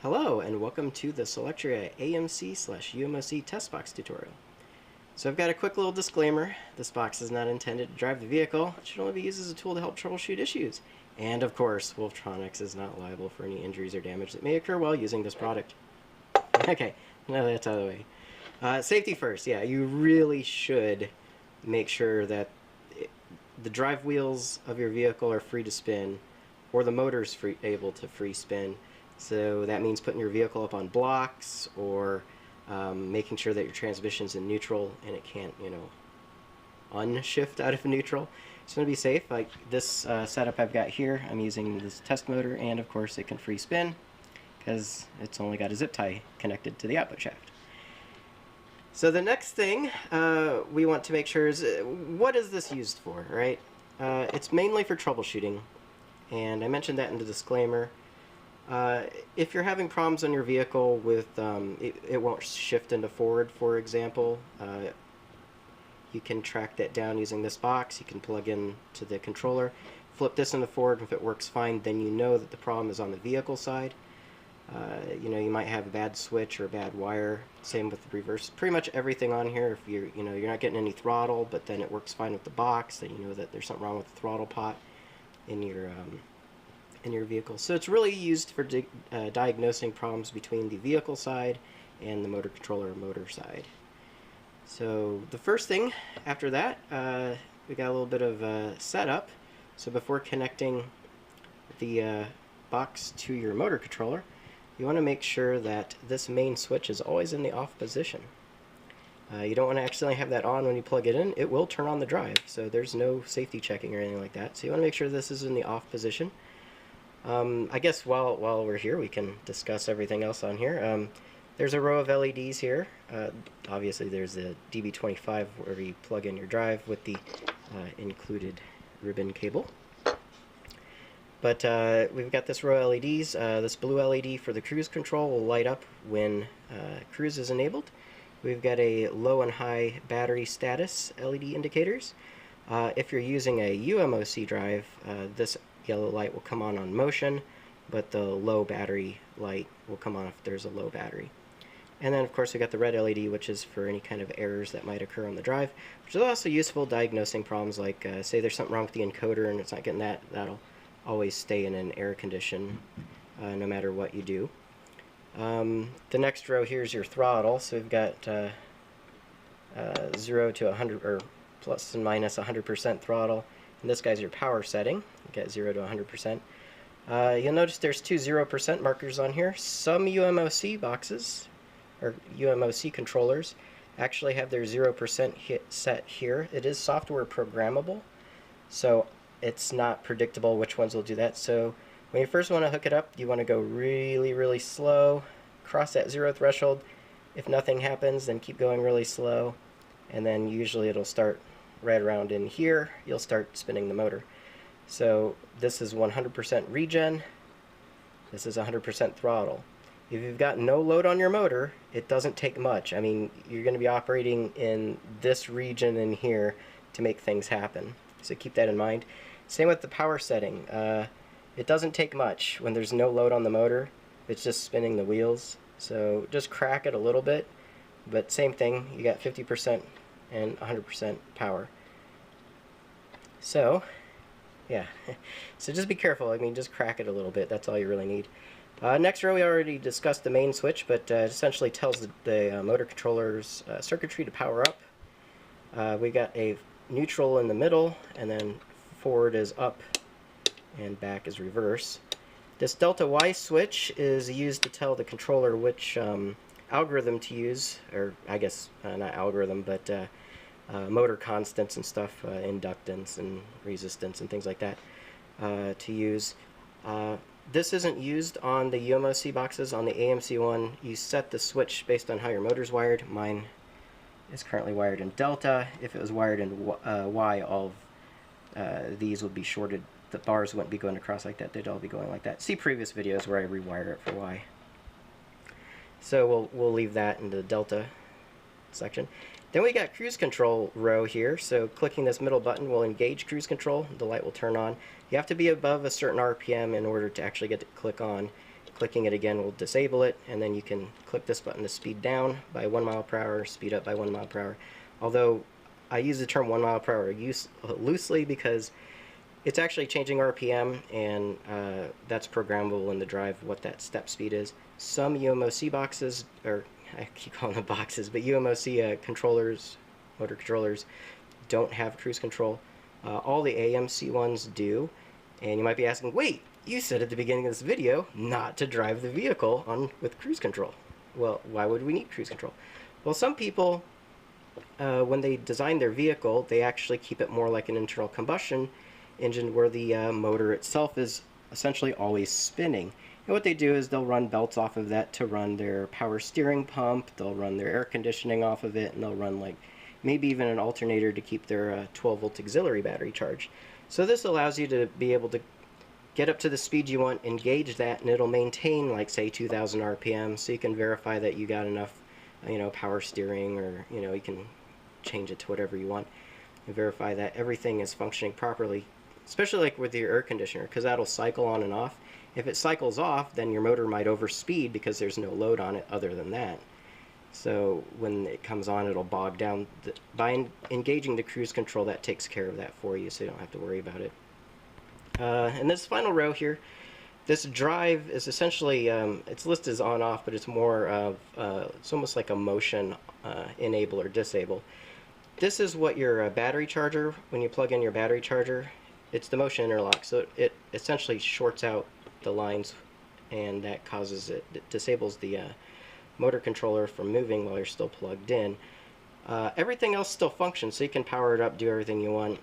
Hello and welcome to the Solectria AMC/UMOC test box tutorial. So I've got a quick little disclaimer. This box is not intended to drive the vehicle. It should only be used as a tool to help troubleshoot issues. And of course, Wolftronics is not liable for any injuries or damage that may occur while using this product. Okay, now that's out of the way. Safety first. Yeah, you really should make sure that the drive wheels of your vehicle are free to spin, or the motor's able to free spin. So that means putting your vehicle up on blocks, or making sure that your transmission's in neutral and it can't, unshift out of neutral. It's going to be safe. Like this setup I've got here, I'm using this test motor, and of course it can free spin because it's only got a zip tie connected to the output shaft. So the next thing we want to make sure is, what is this used for, right? It's mainly for troubleshooting, and I mentioned that in the disclaimer. If you're having problems on your vehicle with it won't shift into forward, for example, you can track that down using this box. You can plug in to the controller, flip this into forward. If it works fine, then you know that the problem is on the vehicle side. You might have a bad switch or a bad wire. Same with the reverse. Pretty much everything on here. If you're not getting any throttle, but then it works fine with the box, then you know that there's something wrong with the throttle pot in your vehicle. So it's really used for diagnosing problems between the vehicle side and the motor controller or motor side. So the first thing after that, we got a little bit of setup. So before connecting the box to your motor controller, you want to make sure that this main switch is always in the off position. You don't want to accidentally have that on when you plug it in. It will turn on the drive, so there's no safety checking or anything like that. So you want to make sure this is in the off position. I guess while we're here, we can discuss everything else on here. There's a row of LEDs here. Obviously, there's a DB25 where you plug in your drive with the included ribbon cable. But we've got this row of LEDs. This blue LED for the cruise control will light up when cruise is enabled. We've got a low and high battery status LED indicators. If you're using a UMOC drive, this yellow light will come on motion, but the low battery light will come on if there's a low battery. And then of course we got the red LED, which is for any kind of errors that might occur on the drive, which is also useful diagnosing problems like say there's something wrong with the encoder and it's not getting that'll always stay in an error condition no matter what you do. The next row here is your throttle. So we've got 0 to 100, or plus and minus 100% throttle. And this guy's your power setting. You get 0 to 100%. You'll notice there's two 0% markers on here. Some UMOC boxes, or UMOC controllers, actually have their 0% hit set here. It is software programmable, so it's not predictable which ones will do that. So when you first want to hook it up, you want to go really, really slow, cross that 0 threshold. If nothing happens, then keep going really slow, and then usually it'll start right around in here. You'll start spinning the motor. So this is 100% regen. This is 100% throttle. If you've got no load on your motor, it doesn't take much. I mean, you're going to be operating in this region in here to make things happen. So keep that in mind. Same with the power setting. It doesn't take much when there's no load on the motor. It's just spinning the wheels. So just crack it a little bit. But same thing, you got 50% and 100% power. So, yeah. So just be careful. I mean, just crack it a little bit. That's all you really need. Next row, we already discussed the main switch, but it essentially tells the motor controller's circuitry to power up. We got a neutral in the middle, and then forward is up and back is reverse. This delta Y switch is used to tell the controller which algorithm to use, or I guess not algorithm, but motor constants and stuff, inductance and resistance and things like that to use. This isn't used on the UMOC boxes. On the AMC one, you set the switch based on how your motor's wired. Mine is currently wired in delta. If it was wired in Y, all of these would be shorted. The bars wouldn't be going across like that. They'd all be going like that. See previous videos where I rewire it for Y. So we'll leave that in the delta section. Then we got cruise control row here. So clicking this middle button will engage cruise control. The light will turn on. You have to be above a certain RPM in order to actually get to click on. Clicking it again will disable it, and then you can click this button to speed down by 1 mile per hour, speed up by 1 mile per hour. Although I use the term 1 mile per hour loosely because it's actually changing RPM, and that's programmable in the drive what that step speed is. Some UMOC boxes, or I keep calling them boxes, but UMOC controllers, motor controllers, don't have cruise control. All the AMC ones do, and you might be asking, wait, you said at the beginning of this video not to drive the vehicle with cruise control. Well, why would we need cruise control? Well, some people, when they design their vehicle, they actually keep it more like an internal combustion engine where the motor itself is essentially always spinning. And what they do is they'll run belts off of that to run their power steering pump, they'll run their air conditioning off of it, and they'll run like maybe even an alternator to keep their 12-volt auxiliary battery charged. So this allows you to be able to get up to the speed you want, engage that, and it'll maintain like say 2,000 RPM, so you can verify that you got enough power steering, or you can change it to whatever you want and verify that everything is functioning properly, especially like with your air conditioner, because that'll cycle on and off. If it cycles off, then your motor might overspeed because there's no load on it other than that. So when it comes on, it'll bog down. By engaging the cruise control, that takes care of that for you, so you don't have to worry about it. And this final row here, this drive is essentially, it's listed as on-off, but it's more of, it's almost like a motion enable or disable. This is what your battery charger, when you plug in your battery charger, it's the motion interlock, so it essentially shorts out the lines, and that causes it disables the motor controller from moving while you're still plugged in. Everything else still functions, so you can power it up, do everything you want,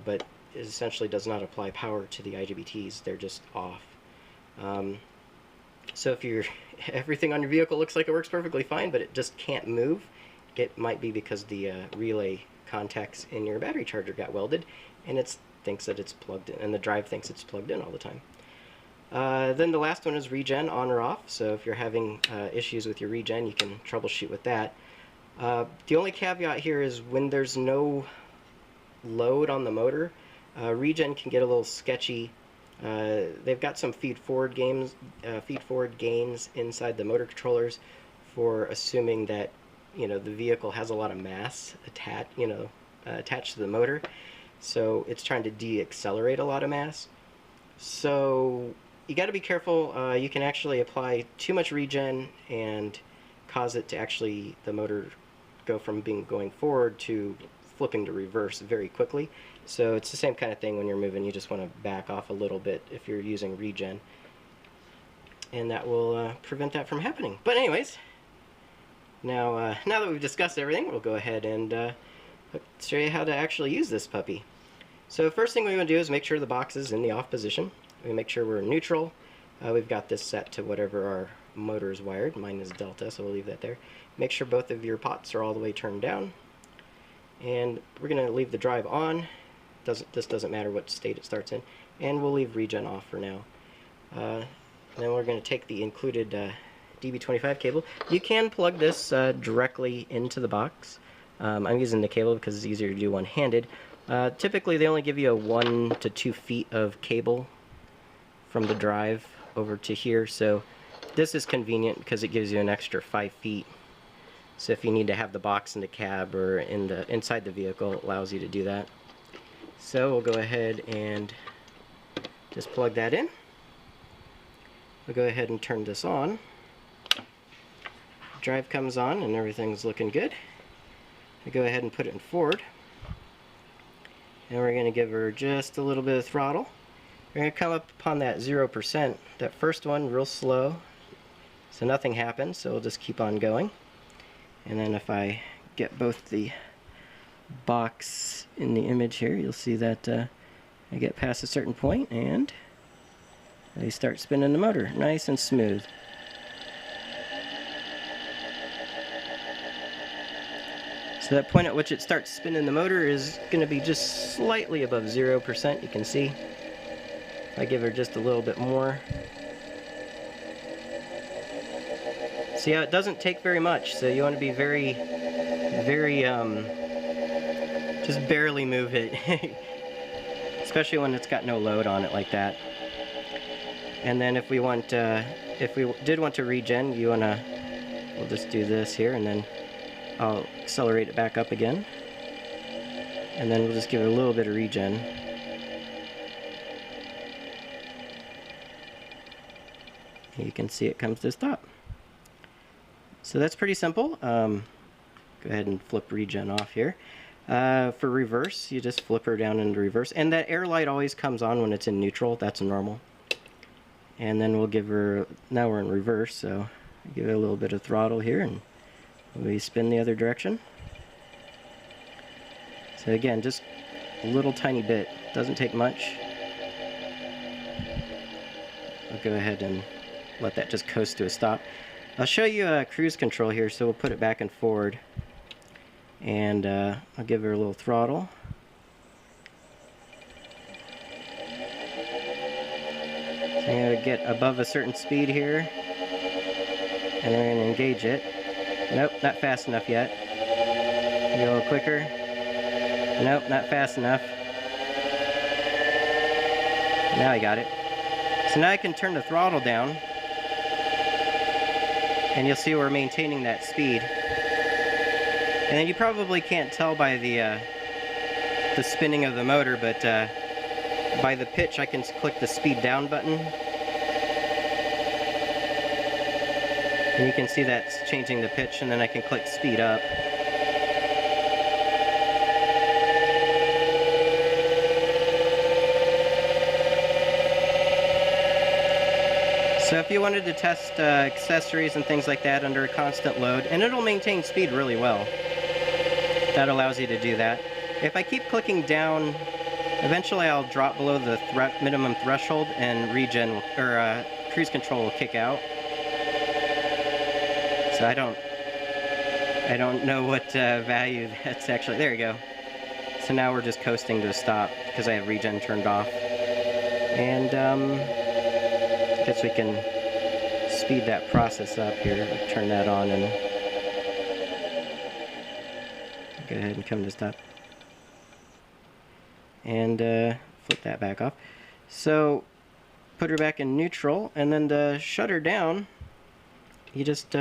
but it essentially does not apply power to the IGBTs. They're just off. So if everything on your vehicle looks like it works perfectly fine, but it just can't move, it might be because the relay contacts in your battery charger got welded, and it thinks that it's plugged in, and the drive thinks it's plugged in all the time. Then the last one is regen, on or off. So if you're having issues with your regen, you can troubleshoot with that. The only caveat here is when there's no load on the motor, regen can get a little sketchy. They've got some feed-forward gains inside the motor controllers for assuming that the vehicle has a lot of mass attached to the motor, so it's trying to de-accelerate a lot of mass. So you got to be careful. You can actually apply too much regen and cause it to actually, the motor go from going forward to flipping to reverse very quickly. So it's the same kind of thing when you're moving. You just want to back off a little bit if you're using regen, and that will prevent that from happening. But anyways, now that we've discussed everything, we'll go ahead and show you how to actually use this puppy. So first thing we want to do is make sure the box is in the off position. We make sure we're neutral. We've got this set to whatever our motor is wired. Mine is delta, so we'll leave that there. Make sure both of your pots are all the way turned down. And we're going to leave the drive on. This doesn't matter what state it starts in. And we'll leave regen off for now. Then we're going to take the included DB25 cable. You can plug this directly into the box. I'm using the cable because it's easier to do one-handed. Typically they only give you a 1 to 2 feet of cable from the drive over to here, so this is convenient because it gives you an extra 5 feet. So if you need to have the box in the cab or inside the vehicle, it allows you to do that. So we'll go ahead and just plug that in. We'll go ahead and turn this on. Drive comes on and everything's looking good. We go ahead and put it in forward. And we're going to give her just a little bit of throttle. We're going to come up upon that 0%. That first one real slow, so nothing happens, so we'll just keep on going. And then if I get both the box in the image here, you'll see that I get past a certain point and they start spinning the motor nice and smooth. So that point at which it starts spinning the motor is going to be just slightly above 0%, you can see. If I give her just a little bit more. See how it doesn't take very much, so you want to be very, just barely move it. Especially when it's got no load on it like that. And then if we did want to regen, we'll just do this here, and then I'll accelerate it back up again. And then we'll just give it a little bit of regen. You can see it comes to a stop. So that's pretty simple. Go ahead and flip regen off here. For reverse, you just flip her down into reverse. And that air light always comes on when it's in neutral. That's normal. And then we'll give her, now we're in reverse, so give it a little bit of throttle here, and we spin the other direction. So again, just a little tiny bit. Doesn't take much. I'll go ahead and let that just coast to a stop. I'll show you cruise control here, so we'll put it back and forward. And I'll give her a little throttle. So I'm going to get above a certain speed here. And then we're going to engage it. Nope, not fast enough yet. Maybe a little quicker. Nope, not fast enough. Now I got it. So now I can turn the throttle down. And you'll see we're maintaining that speed. And then you probably can't tell by the spinning of the motor, but by the pitch I can click the speed down button. And you can see that's changing the pitch, and then I can click speed up. So if you wanted to test accessories and things like that under a constant load, and it'll maintain speed really well, that allows you to do that. If I keep clicking down, eventually I'll drop below the minimum threshold, and regen or cruise control will kick out. So I don't know what value that's actually. There you go. So now we're just coasting to a stop because I have regen turned off. And I guess we can speed that process up here. Turn that on and go ahead and come to stop. And flip that back off. So put her back in neutral, and then to shut her down, you just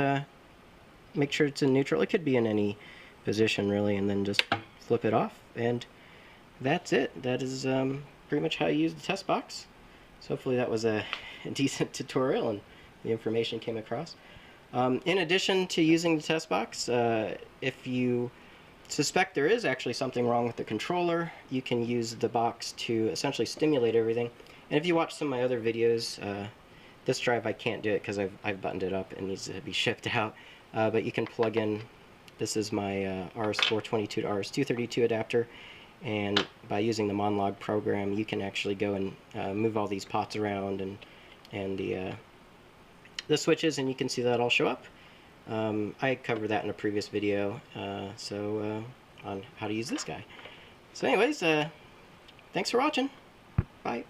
make sure it's in neutral. It could be in any position really, and then just flip it off, and that's it. That is pretty much how you use the test box. So hopefully that was a decent tutorial and the information came across. In addition to using the test box, if you suspect there is actually something wrong with the controller, you can use the box to essentially stimulate everything. And if you watch some of my other videos, this drive I can't do it because I've buttoned it up and needs to be shipped out. But you can plug in, this is my RS422 to RS232 adapter, and by using the Monlog program you can actually go and move all these pots around and the switches, and you can see that all show up. I covered that in a previous video on how to use this guy. So anyways, thanks for watching. Bye.